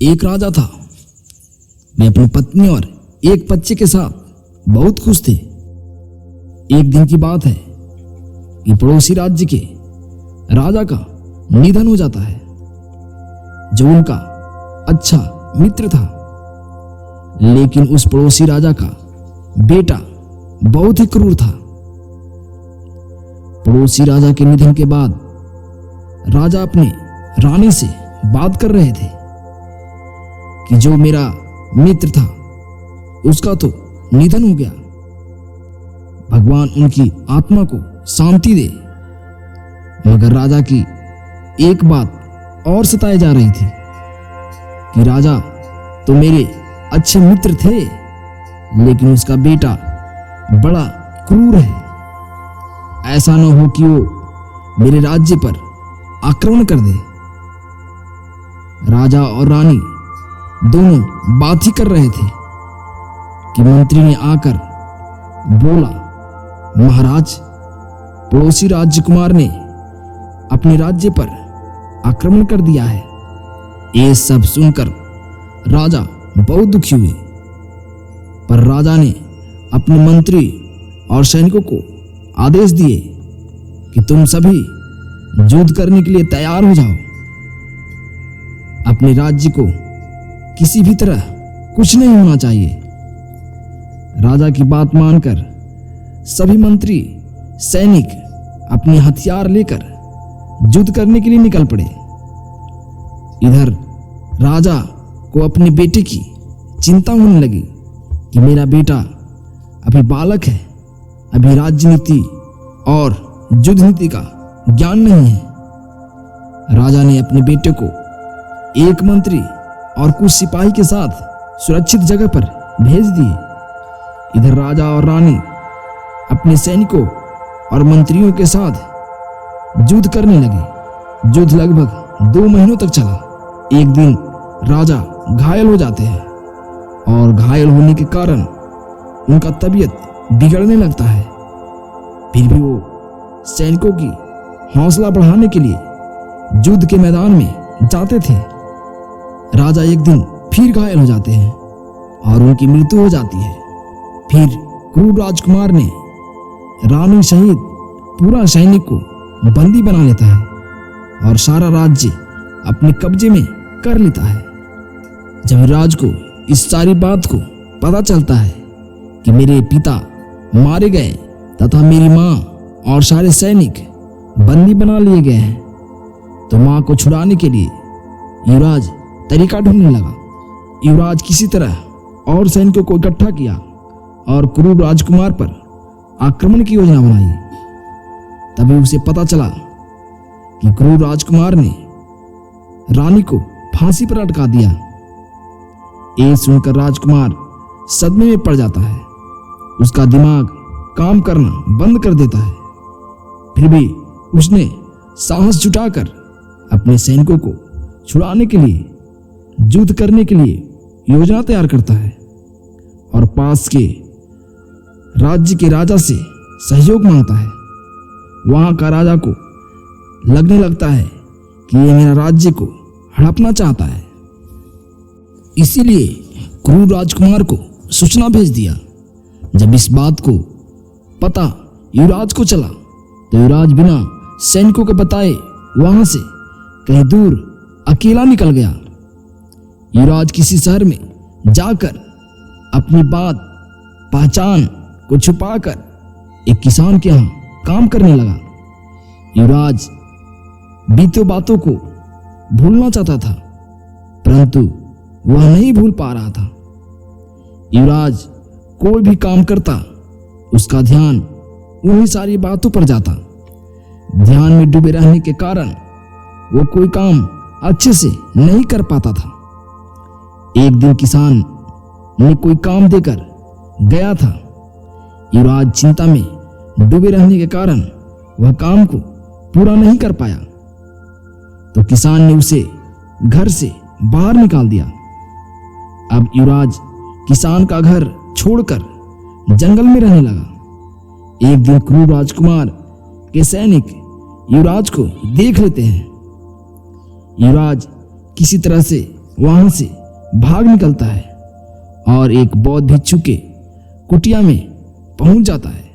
एक राजा था। वे अपनी पत्नी और एक बच्चे के साथ बहुत खुश थे। एक दिन की बात है कि पड़ोसी राज्य के राजा का निधन हो जाता है, जो उनका अच्छा मित्र था। लेकिन उस पड़ोसी राजा का बेटा बहुत ही क्रूर था। पड़ोसी राजा के निधन के बाद राजा अपने रानी से बात कर रहे थे कि जो मेरा मित्र था उसका तो निधन हो गया, भगवान उनकी आत्मा को शांति दे। मगर राजा की एक बात और सताई जा रही थी कि राजा तो मेरे अच्छे मित्र थे, लेकिन उसका बेटा बड़ा क्रूर है। ऐसा न हो कि वो मेरे राज्य पर आक्रमण कर दे। राजा और रानी दोनों बात ही कर रहे थे कि मंत्री ने आकर बोला, महाराज, पड़ोसी राजकुमार ने अपने राज्य पर आक्रमण कर दिया है। ये सब सुनकर राजा बहुत दुखी हुए, पर राजा ने अपने मंत्री और सैनिकों को आदेश दिए कि तुम सभी युद्ध करने के लिए तैयार हो जाओ। अपने राज्य को किसी भी तरह कुछ नहीं होना चाहिए। राजा की बात मानकर सभी मंत्री सैनिक अपने हथियार लेकर युद्ध करने के लिए निकल पड़े। इधर राजा को अपने बेटे की चिंता होने लगी कि मेरा बेटा अभी बालक है, अभी राजनीति और युद्ध नीति का ज्ञान नहीं है। राजा ने अपने बेटे को एक मंत्री और कुछ सिपाही के साथ सुरक्षित जगह पर भेज दिए। इधर राजा और रानी अपने सैनिकों और मंत्रियों के साथ युद्ध करने लगे। युद्ध लगभग 2 महीनों तक चला। एक दिन राजा घायल हो जाते हैं और घायल होने के कारण उनका तबीयत बिगड़ने लगता है। फिर भी वो सैनिकों की हौसला बढ़ाने के लिए युद्ध के मैदान में जाते थे। राजा एक दिन फिर घायल हो जाते हैं और उनकी मृत्यु हो जाती है। फिर क्रूर राजकुमार ने रानी सहित पूरा सैनिक को बंदी बना लेता है और सारा राज्य अपने कब्जे में कर लेता है। जब राज को इस सारी बात को पता चलता है कि मेरे पिता मारे गए तथा मेरी माँ और सारे सैनिक बंदी बना लिए गए हैं, तो माँ को छुड़ाने के लिए युवराज तरीका ढूंढने लगा। युवराज किसी तरह और सैनिकों को इकट्ठा किया और क्रूर राजकुमार पर आक्रमण की योजना बनाई। तभी उसे पता चला कि क्रूर राजकुमार ने रानी को फांसी पर लटका दिया। ये सुनकर राजकुमार सदमे में पड़ जाता है। उसका दिमाग काम करना बंद कर देता है। फिर भी उसने साहस जुटाकर अपने सैनिकों को छुड़ाने के लिए युद्ध करने के लिए योजना तैयार करता है और पास के राज्य के राजा से सहयोग मांगता है। वहां का राजा को लगने लगता है कि ये मेरा राज्य को हड़पना चाहता है, इसीलिए क्रूर राजकुमार को सूचना भेज दिया। जब इस बात को पता युवराज को चला तो युवराज बिना सैनिकों को बताए वहां से कहीं दूर अकेला निकल गया। युवराज किसी शहर में जाकर अपनी बात पहचान को छुपाकर एक किसान के यहाँ काम करने लगा। युवराज बीते बातों को भूलना चाहता था, परंतु वह नहीं भूल पा रहा था। युवराज कोई भी काम करता, उसका ध्यान उन्हीं सारी बातों पर जाता। ध्यान में डूबे रहने के कारण वो कोई काम अच्छे से नहीं कर पाता था। एक दिन किसान ने कोई काम देकर गया था। युवराज चिंता में डूबे रहने के कारण वह काम को पूरा नहीं कर पाया, तो किसान ने उसे घर से बाहर निकाल दिया। अब युवराज किसान का घर छोड़कर जंगल में रहने लगा। एक दिन क्रूर राजकुमार के सैनिक युवराज को देख लेते हैं। युवराज किसी तरह से वहां से भाग निकलता है और एक बौद्ध भिक्षु के कुटिया में पहुंच जाता है।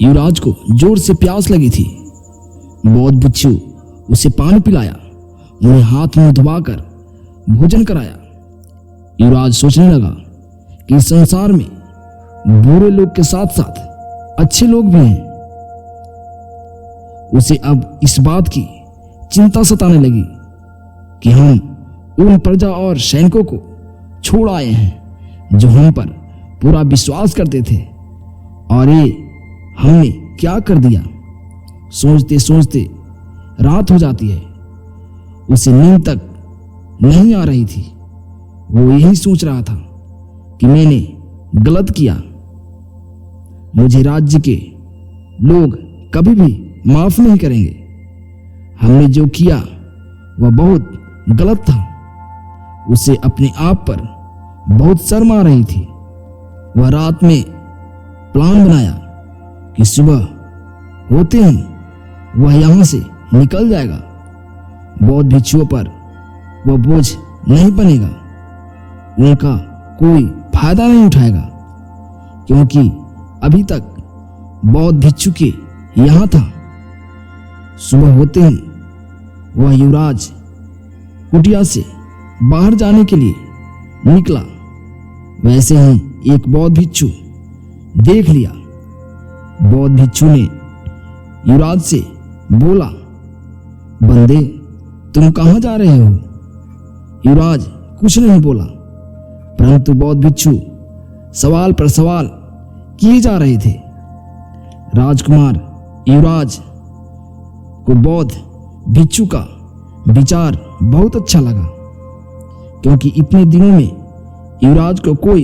युवराज को जोर से प्यास लगी थी। बौद्ध भिक्षु उसे पानी पिलाया, उन्हें हाथ मुंह धुआकर भोजन कराया। युवराज सोचने लगा कि इस संसार में बुरे लोग के साथ साथ अच्छे लोग भी हैं। उसे अब इस बात की चिंता सताने लगी कि हम उन प्रजा और सैनिकों को छोड़ आए हैं जो हम पर पूरा विश्वास करते थे, और ये हमने क्या कर दिया। सोचते सोचते रात हो जाती है। उसे नींद तक नहीं आ रही थी। वो यही सोच रहा था कि मैंने गलत किया, मुझे राज्य के लोग कभी भी माफ नहीं करेंगे। हमने जो किया वह बहुत गलत था। उसे अपने आप पर बहुत शर्म आ रही थी। वह रात में प्लान बनाया कि सुबह होते ही वह यहां से निकल जाएगा। बौद्ध भिक्षुओं पर वह बोझ नहीं बनेगा, उनका कोई फायदा नहीं उठाएगा, क्योंकि अभी तक बौद्ध भिक्षु के यहां था। सुबह होते ही वह युवराज कुटिया से बाहर जाने के लिए निकला। वैसे ही एक बौद्ध भिक्षु देख लिया। बौद्ध भिक्षु ने युवराज से बोला, बंदे तुम कहां जा रहे हो? युवराज कुछ नहीं बोला, परंतु बौद्ध भिक्षु सवाल पर सवाल किए जा रहे थे। राजकुमार युवराज को बौद्ध भिक्षु का विचार बहुत अच्छा लगा, क्योंकि इतने दिनों में युवराज को कोई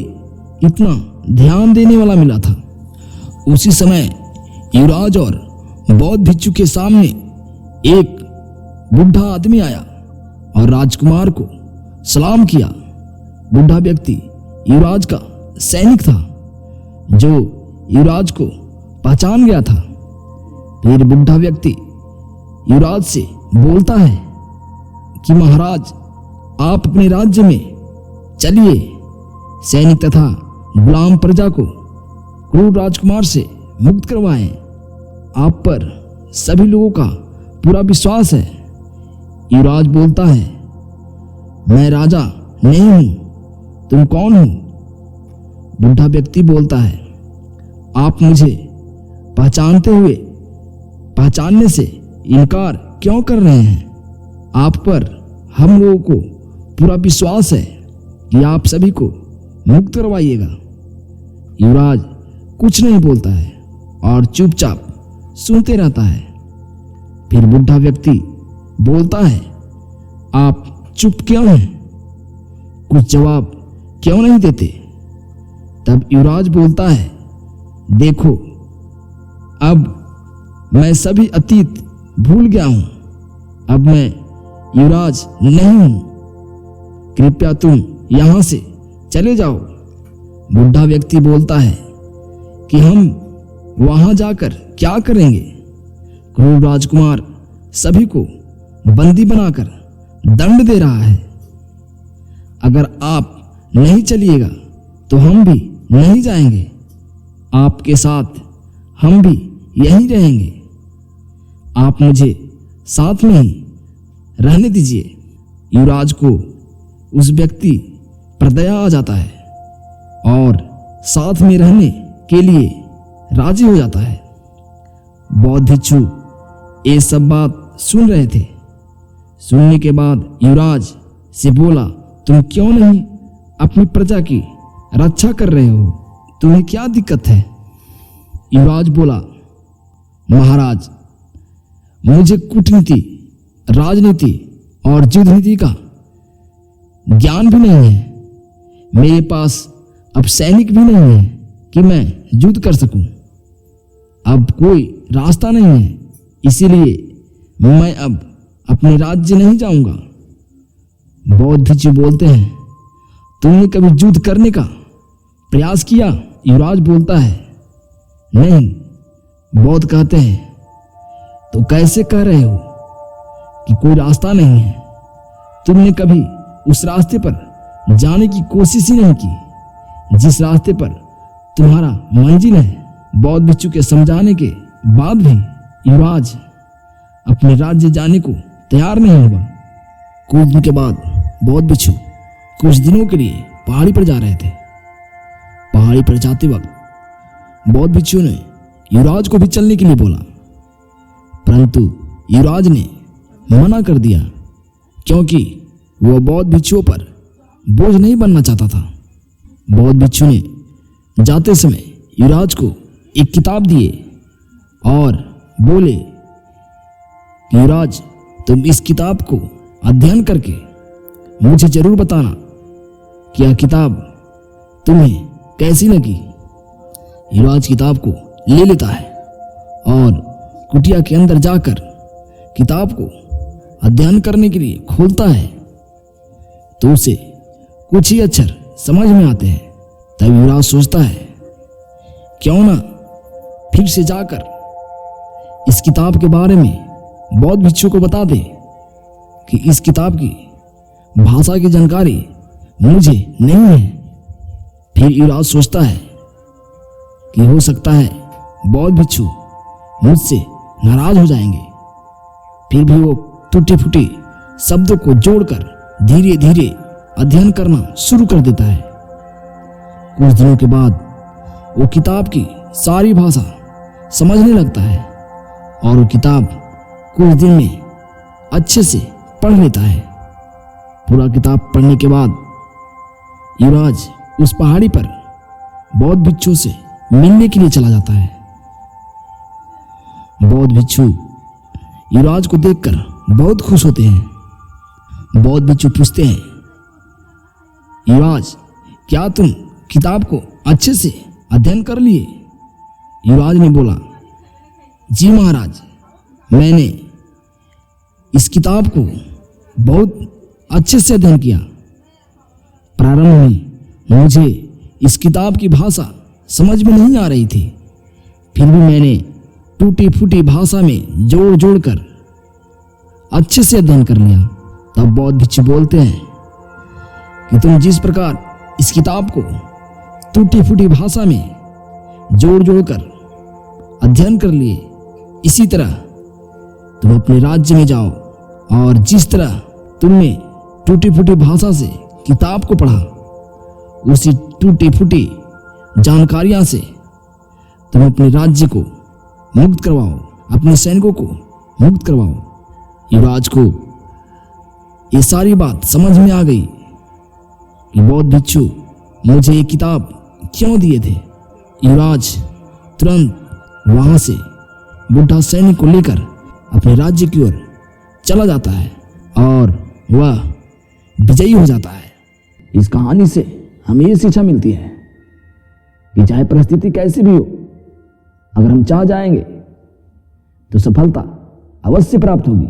इतना ध्यान देने वाला मिला था। उसी समय युवराज और बौद्ध भिक्षु के सामने एक बुढ़ा आदमी आया और राजकुमार को सलाम किया। बुढ़ा व्यक्ति युवराज का सैनिक था, जो युवराज को पहचान गया था। फिर बुढ़ा व्यक्ति युवराज से बोलता है कि महाराज, आप अपने राज्य में चलिए। सैनिक तथा गुलाम प्रजा को क्रूर राजकुमार से मुक्त करवाएं। आप पर सभी लोगों का पूरा विश्वास है। युवराज बोलता है, मैं राजा नहीं हूं, तुम कौन हो? बुढ़ा व्यक्ति बोलता है, आप मुझे पहचानने से इनकार क्यों कर रहे हैं? आप पर हम लोगों को पूरा विश्वास है कि आप सभी को मुक्त करवाइएगा। युवराज कुछ नहीं बोलता है और चुपचाप सुनते रहता है। फिर बुढ़ा व्यक्ति बोलता है, आप चुप क्यों हैं? कुछ जवाब क्यों नहीं देते? तब युवराज बोलता है, देखो, अब मैं सभी अतीत भूल गया हूं। अब मैं युवराज नहीं हूं। कृपया तुम यहां से चले जाओ। बुढ़ा व्यक्ति बोलता है कि हम वहां जाकर क्या करेंगे? क्रूर राजकुमार सभी को बंदी बनाकर दंड दे रहा है। अगर आप नहीं चलिएगा तो हम भी नहीं जाएंगे। आपके साथ हम भी यहीं रहेंगे। आप मुझे साथ में ही रहने दीजिए। युवराज को उस व्यक्ति पर दया आ जाता है और साथ में रहने के लिए राजी हो जाता है। बौद्ध भिक्षु ये सब बात सुन रहे थे। सुनने के बाद युवराज से बोला, तुम क्यों नहीं अपनी प्रजा की रक्षा कर रहे हो? तुम्हें क्या दिक्कत है? युवराज बोला, महाराज, मुझे कूटनीति, राजनीति और युद्ध नीति का ज्ञान भी नहीं है। मेरे पास अब सैनिक भी नहीं है कि मैं युद्ध कर सकूं। अब कोई रास्ता नहीं है, इसीलिए मैं अब अपने राज्य नहीं जाऊंगा। बौद्ध भिक्षु बोलते हैं, तुमने कभी युद्ध करने का प्रयास किया? युवराज बोलता है, नहीं। बौद्ध कहते हैं, तो कैसे कह रहे हो कि कोई रास्ता नहीं है? तुमने कभी उस रास्ते पर जाने की कोशिश ही नहीं की जिस रास्ते पर तुम्हारा मंजिल है। बौद्ध भिक्षु के समझाने के बाद भी युवराज अपने राज्य जाने को तैयार नहीं हुआ। कुछ दिन के बाद बौद्ध भिक्षु कुछ दिनों के लिए पहाड़ी पर जा रहे थे। पहाड़ी पर जाते वक्त बौद्ध भिक्षु ने युवराज को भी चलने के लिए बोला, परंतु युवराज ने मना कर दिया क्योंकि वह बौद्ध भिक्षुओं पर बोझ नहीं बनना चाहता था। बौद्ध भिक्षु ने जाते समय युवराज को एक किताब दिए और बोले कि युवराज, तुम इस किताब को अध्ययन करके मुझे जरूर बताना कि यह किताब तुम्हें कैसी लगी। युवराज किताब को ले लेता है और कुटिया के अंदर जाकर किताब को अध्ययन करने के लिए खोलता है तो उसे कुछ ही अक्षर समझ में आते हैं। तब युवराज सोचता है क्यों ना फिर से जाकर इस किताब के बारे में बौद्ध भिक्षु को बता दे कि इस किताब की भाषा की जानकारी मुझे नहीं है। फिर युवराज सोचता है कि हो सकता है बौद्ध भिक्षु मुझसे नाराज हो जाएंगे। फिर भी वो टूटे फूटे शब्दों को जोड़कर धीरे धीरे अध्ययन करना शुरू कर देता है। कुछ दिनों के बाद वो किताब की सारी भाषा समझने लगता है और वो किताब कुछ दिन में अच्छे से पढ़ लेता है। पूरा किताब पढ़ने के बाद युवराज उस पहाड़ी पर बौद्ध भिक्षु से मिलने के लिए चला जाता है। बौद्ध भिक्षु युवराज को देखकर बहुत खुश होते हैं। बौद्ध भिक्षु पूछते हैं, युवराज, क्या तुम किताब को अच्छे से अध्ययन कर लिए? युवराज ने बोला, जी महाराज, मैंने इस किताब को बहुत अच्छे से अध्ययन किया। प्रारंभ में मुझे इस किताब की भाषा समझ में नहीं आ रही थी, फिर भी मैंने टूटी फूटी भाषा में जोड़ जोड़ कर अच्छे से अध्ययन कर लिया। तब बौद्ध भिक्षु बोलते हैं कि तुम जिस प्रकार इस किताब को टूटी फूटी भाषा में जोड़ जोड़ कर अध्ययन कर लिए, इसी तरह तुम अपने राज्य में जाओ और जिस तरह तुमने टूटी फूटी भाषा से किताब को पढ़ा, उसी टूटी फूटी जानकारियां से तुम अपने राज्य को मुक्त करवाओ, अपने सैनिकों को मुक्त करवाओ। युवराज को ये सारी बात समझ में आ गई कि बौद्ध भिक्षु मुझे ये किताब क्यों दिए थे। युवराज तुरंत वहां से बुढ़ा सैनिक को लेकर अपने राज्य की ओर चला जाता है और वह विजयी हो जाता है। इस कहानी से हमें ये शिक्षा मिलती है कि चाहे परिस्थिति कैसी भी हो, अगर हम चाह जाएंगे तो सफलता अवश्य प्राप्त होगी।